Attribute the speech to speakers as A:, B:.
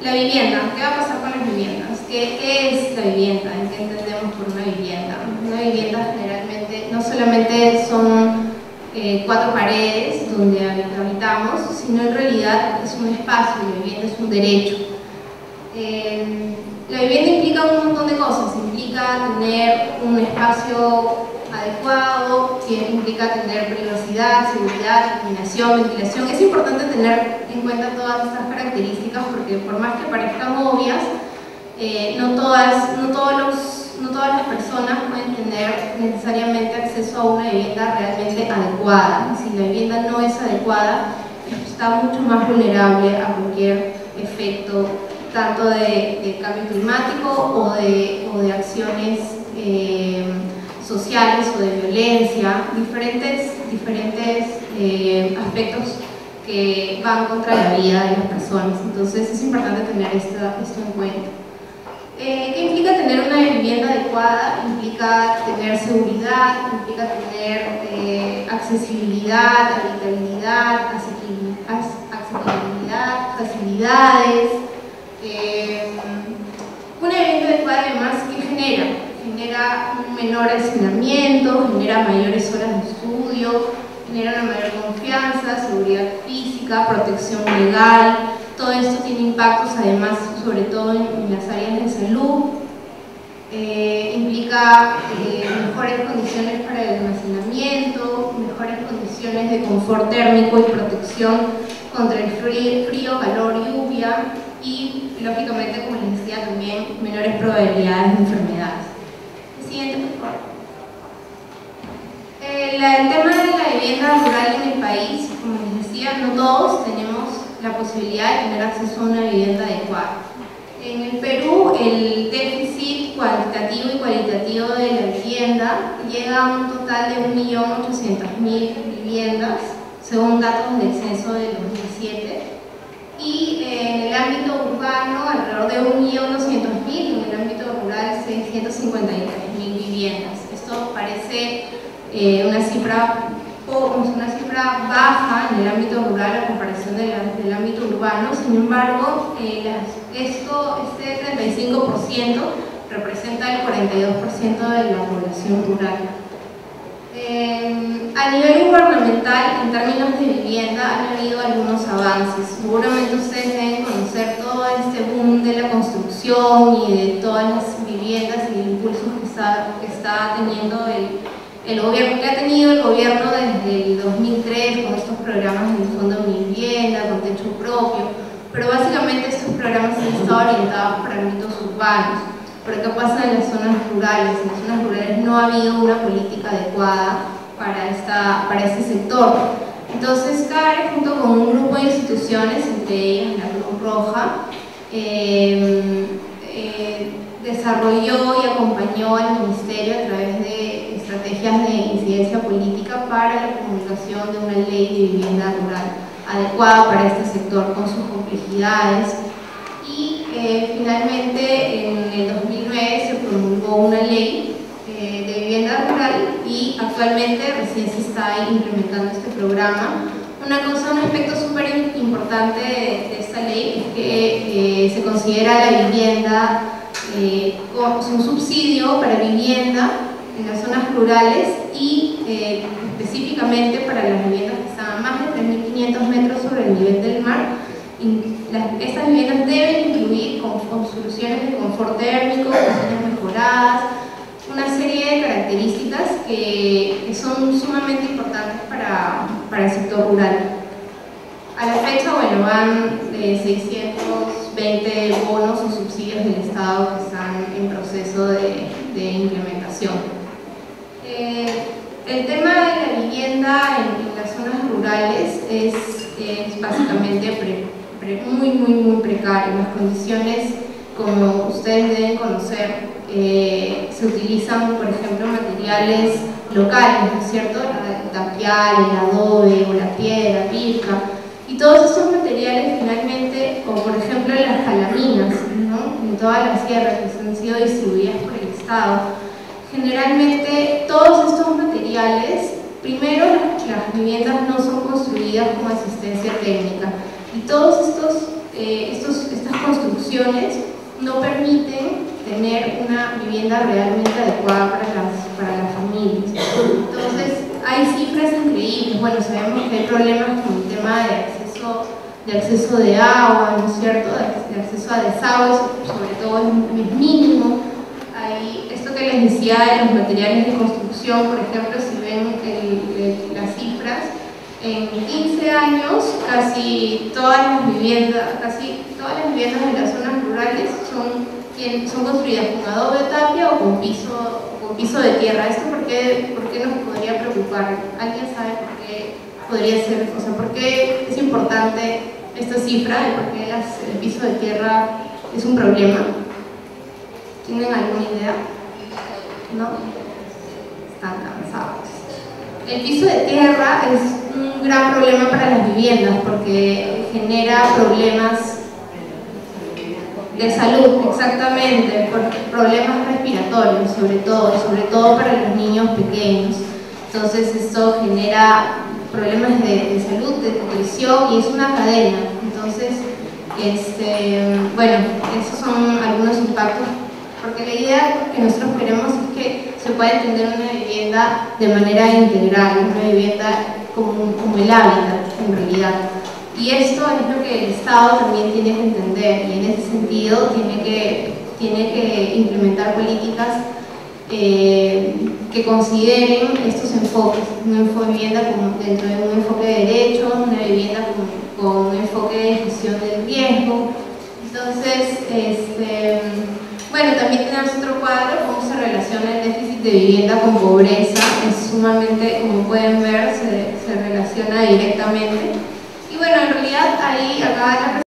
A: La vivienda, ¿qué va a pasar con las viviendas? ¿Qué es la vivienda? ¿Qué entendemos por una vivienda? Una vivienda generalmente no solamente son 4 paredes donde habitamos, sino en realidad es un espacio, la vivienda es un derecho. La vivienda implica un montón de cosas, implica tener un espacio adecuado, implica tener privacidad, seguridad, iluminación, ventilación. Es importante tener en cuenta todas estas características porque por más que parezcan obvias, no todas las personas pueden tener necesariamente acceso a una vivienda realmente adecuada. Si la vivienda no es adecuada, está mucho más vulnerable a cualquier efecto, tanto de cambio climático o de acciones sociales o de violencia, diferentes aspectos que van contra la vida de las personas. Entonces es importante tener esto en cuenta. ¿Qué implica tener una vivienda adecuada? Implica tener seguridad, implica tener accesibilidad, habitabilidad, asequibilidad, facilidades. Una vivienda adecuada además, ¿qué genera? Genera un menor hacinamiento, genera mayores horas de estudio, genera una mayor confianza, seguridad física, protección legal. Todo esto tiene impactos además, sobre todo en las áreas de salud. Implica mejores condiciones para el almacenamiento, mejores condiciones de confort térmico y protección contra el frío, calor, lluvia y, lógicamente, como les decía, también menores probabilidades de enfermedades. Siguiente, por favor. El tema de la vivienda rural en el país, como les decía, no todos tenemos la posibilidad de tener acceso a una vivienda adecuada. En el Perú, el déficit cuantitativo y cualitativo de la vivienda llega a un total de 1.800.000 viviendas, según datos del censo del 2007, y en el ámbito urbano alrededor de 1.200.000, y en el ámbito rural 653.000 viviendas. Esto parece una cifra baja en el ámbito rural a comparación del ámbito urbano. Sin embargo, este 35% representa el 42% de la población rural. A nivel gubernamental, en términos de vivienda, han habido algunos avances. Seguramente ustedes deben conocer todo este boom de la construcción y de todas las viviendas y el impulso que está teniendo el gobierno, que ha tenido el gobierno desde el 2003 con estos programas del Fondo de Vivienda, con techo propio, pero básicamente estos programas han estado orientados para ámbitos urbanos. Pero ¿qué pasa en las zonas rurales? En las zonas rurales no ha habido una política adecuada para este sector. Entonces, CARE, junto con un grupo de instituciones, entre ellas la Cruz Roja, desarrolló y acompañó al Ministerio a través de estrategias de incidencia política para la promulgación de una ley de vivienda rural adecuada para este sector con sus complejidades. Y finalmente en el 2009 se promulgó una ley de vivienda rural y actualmente recién se está implementando este programa. Un aspecto súper importante de esta ley es que se considera la vivienda como un subsidio para vivienda en las zonas rurales y específicamente para las viviendas que están a más de 3.500 metros sobre el nivel del mar. Estas viviendas deben incluir con soluciones de confort térmico, cocinas mejoradas, una serie de características que son sumamente importantes para el sector rural. A la fecha, bueno, van 620 bonos o subsidios del Estado que están en proceso de implementación. El tema de la vivienda en las zonas rurales es básicamente muy precario. Las condiciones, como ustedes deben conocer, se utilizan, por ejemplo, materiales locales, ¿no es cierto? El tapial, el adobe o la piedra, pirca, y todos estos materiales finalmente, o por ejemplo las calaminas, ¿no? En toda la sierra que han sido distribuidas por el Estado, generalmente todos estos materiales, primero las viviendas no son construidas con asistencia técnica, y todos estos estas construcciones no permiten tener una vivienda realmente adecuada para las familias. Entonces, hay cifras increíbles. Bueno, sabemos que hay problemas con el tema de acceso de agua, ¿no es cierto?, de acceso a desagües, sobre todo es mínimo. Hay esto que les decía de los materiales de construcción, por ejemplo, si ven las cifras, en 15 años casi todas las viviendas de las zonas rurales son construidas con adobe o tapia o con piso de tierra. ¿Esto por qué nos podría preocupar? ¿Alguien sabe por qué podría ser? O sea, ¿por qué es importante esta cifra y por qué el piso de tierra es un problema? ¿Tienen alguna idea? ¿No? Están cansados. El piso de tierra es un gran problema para las viviendas porque genera problemas de salud, exactamente, problemas respiratorios, sobre todo para los niños pequeños. Entonces esto genera problemas de salud, de nutrición, y es una cadena. Entonces, bueno, esos son algunos impactos, porque la idea que nosotros queremos es que se pueda entender una vivienda de manera integral, una vivienda como el hábitat en realidad. Y esto es lo que el Estado también tiene que entender, y en ese sentido tiene que implementar políticas que consideren estos enfoques, una vivienda como dentro de un enfoque de derechos, una vivienda con un enfoque de gestión del riesgo. Entonces, bueno, también tenemos otro cuadro, cómo se relaciona el déficit de vivienda con pobreza. Es sumamente, como pueden ver, se relaciona directamente. Y bueno, en realidad ahí acá la